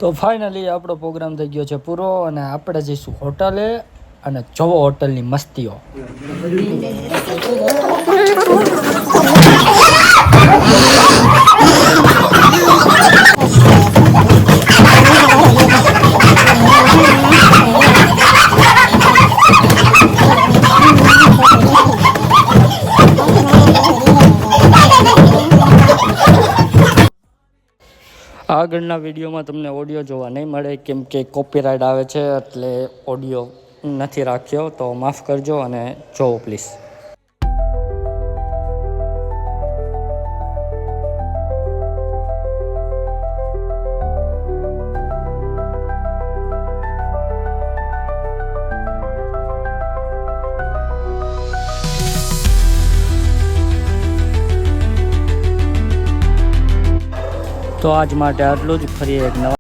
તો ફાઇનલી આપણો પ્રોગ્રામ થઈ ગયો છે પૂરો અને આપણે જઈશું હોટલે અને જોવો હોટલની મસ્તીઓ. આગળના વિડીયોમાં તમને ઓડિયો જોવા નહીં મળે કેમ કે કોપીરાઇટ આવે છે એટલે ઓડિયો નથી રાખ્યો, તો માફ કરજો અને જોવો પ્લીઝ. તો આજ માટે આટલું જ. ફરી એક નવા